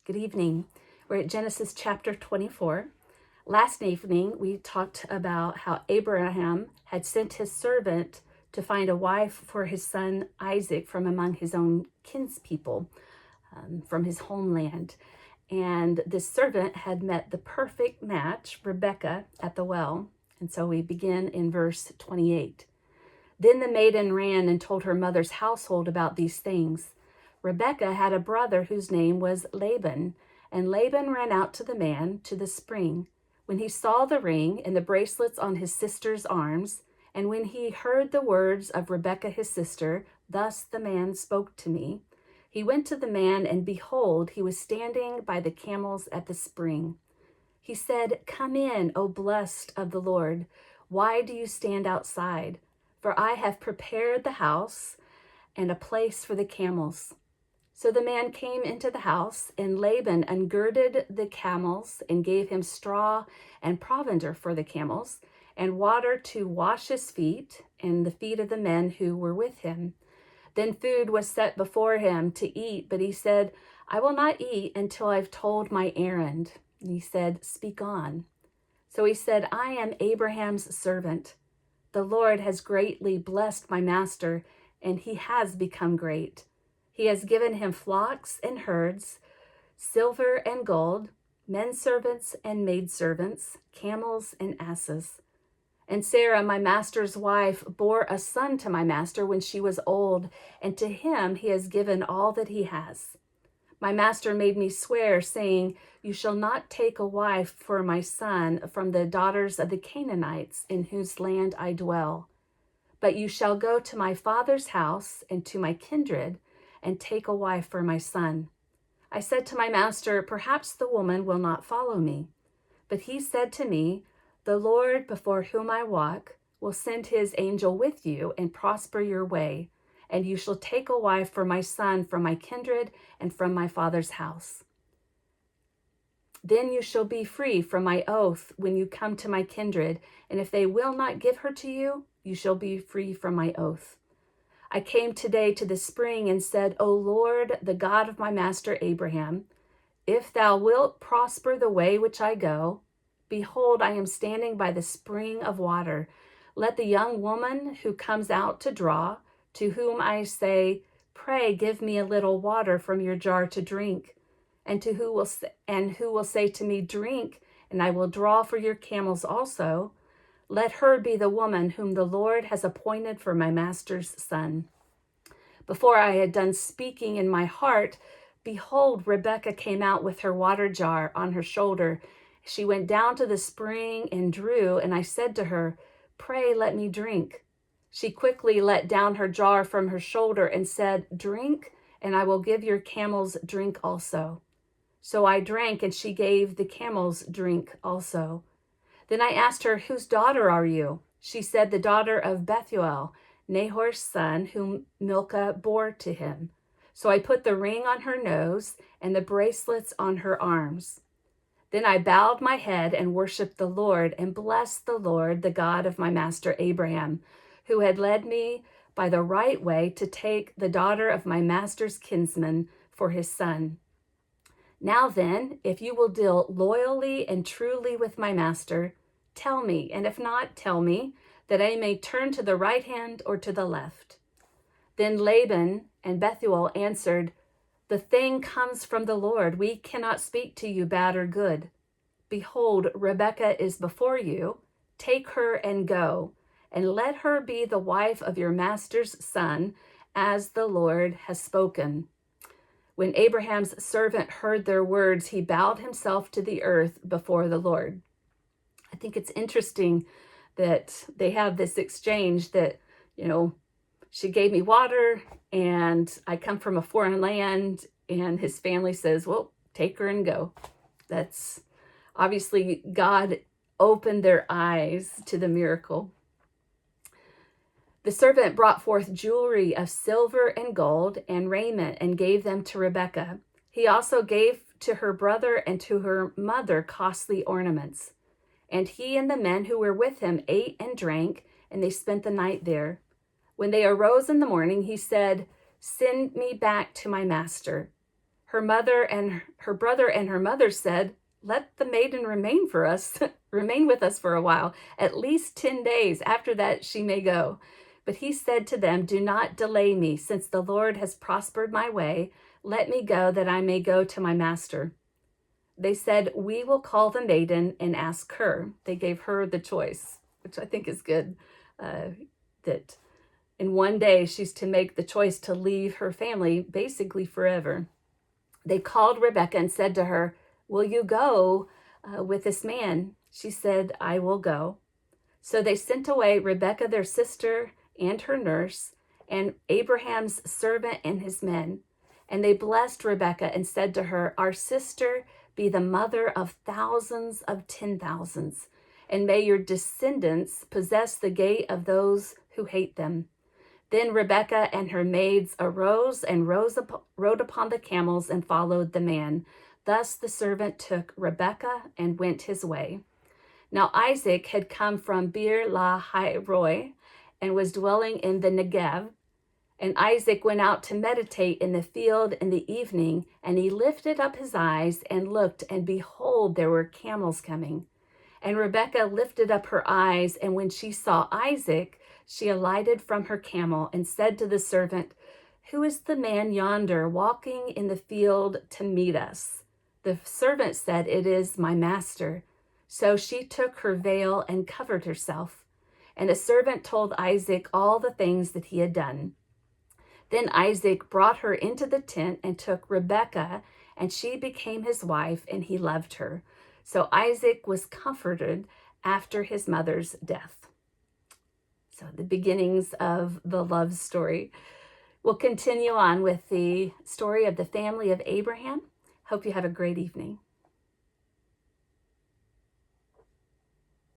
Good evening. We're at Genesis chapter 24. Last evening, we talked about how Abraham had sent his servant to find a wife for his son Isaac from among his own kinspeople, from his homeland. And this servant had met the perfect match, Rebekah, at the well. And so we begin in verse 28. Then the maiden ran and told her mother's household about these things. Rebekah had a brother whose name was Laban, and Laban ran out to the man to the spring. When he saw the ring and the bracelets on his sister's arms, and when he heard the words of Rebekah his sister, "Thus the man spoke to me," he went to the man, and behold, he was standing by the camels at the spring. He said, "Come in, O blessed of the Lord. Why do you stand outside? For I have prepared the house and a place for the camels." So the man came into the house, and Laban ungirded the camels and gave him straw and provender for the camels, and water to wash his feet and the feet of the men who were with him. Then food was set before him to eat, but he said, "I will not eat until I've told my errand." And he said, "Speak on." So he said, "I am Abraham's servant. The Lord has greatly blessed my master, and he has become great. He has given him flocks and herds, silver and gold, men servants and maidservants, camels and asses. And Sarah, my master's wife, bore a son to my master when she was old, and to him he has given all that he has. My master made me swear, saying, 'You shall not take a wife for my son from the daughters of the Canaanites in whose land I dwell. But you shall go to my father's house and to my kindred, and take a wife for my son.' I said to my master, 'Perhaps the woman will not follow me.' But he said to me, 'The Lord before whom I walk will send his angel with you and prosper your way, and you shall take a wife for my son from my kindred and from my father's house. Then you shall be free from my oath when you come to my kindred, and if they will not give her to you, you shall be free from my oath. I came today to the spring and said, O Lord, the God of my master Abraham, if thou wilt prosper the way which I go, behold, I am standing by the spring of water. Let the young woman who comes out to draw, to whom I say, Pray, give me a little water from your jar to drink, and who will say to me, Drink, and I will draw for your camels also. Let her be the woman whom the Lord has appointed for my master's son.' Before I had done speaking in my heart, behold, Rebekah came out with her water jar on her shoulder. She went down to the spring and drew, and I said to her, Pray, let me drink. She quickly let down her jar from her shoulder and said, Drink, and I will give your camels drink also. So I drank, and she gave the camels drink also. Then I asked her, Whose daughter are you? She said, The daughter of Bethuel, Nahor's son, whom Milcah bore to him. So I put the ring on her nose and the bracelets on her arms. Then I bowed my head and worshipped the Lord and blessed the Lord, the God of my master Abraham, who had led me by the right way to take the daughter of my master's kinsman for his son. Now then, if you will deal loyally and truly with my master, tell me, and if not, tell me, that I may turn to the right hand or to the left." Then Laban and Bethuel answered, "The thing comes from the Lord. We cannot speak to you bad or good. Behold, Rebekah is before you. Take her and go, and let her be the wife of your master's son, as the Lord has spoken." When Abraham's servant heard their words, he bowed himself to the earth before the Lord. I think it's interesting that they have this exchange that, she gave me water and I come from a foreign land, and his family says, well, take her and go. That's obviously God opened their eyes to the miracle. The servant brought forth jewelry of silver and gold and raiment and gave them to Rebekah. He also gave to her brother and to her mother costly ornaments. And he and the men who were with him ate and drank, and they spent the night there. When they arose in the morning, he said, "Send me back to my master." Her mother and her brother and her mother said, "Let the maiden remain for us, remain with us for a while, at least 10 days. After that she may go." But he said to them, "Do not delay me, since the Lord has prospered my way. Let me go, that I may go to my master." They said, "We will call the maiden and ask her." They gave her the choice, which I think is good, that in one day she's to make the choice to leave her family basically forever. They called Rebekah and said to her, "Will you go with this man?" She said, "I will go." So they sent away Rebekah, their sister, and her nurse, and Abraham's servant and his men. And they blessed Rebekah and said to her, "Our sister be the mother of thousands of 10,000s, and may your descendants possess the gate of those who hate them." Then Rebekah and her maids arose and rode upon the camels and followed the man. Thus the servant took Rebekah and went his way. Now Isaac had come from Beer Lahai Roi and was dwelling in the Negev. And Isaac went out to meditate in the field in the evening, and he lifted up his eyes and looked, and behold, there were camels coming. And Rebekah lifted up her eyes, and when she saw Isaac, she alighted from her camel and said to the servant, "Who is the man yonder walking in the field to meet us?" The servant said, "It is my master." So she took her veil and covered herself. And the servant told Isaac all the things that he had done. Then Isaac brought her into the tent and took Rebekah, and she became his wife, and he loved her. So Isaac was comforted after his mother's death. So the beginnings of the love story. We'll continue on with the story of the family of Abraham. Hope you have a great evening.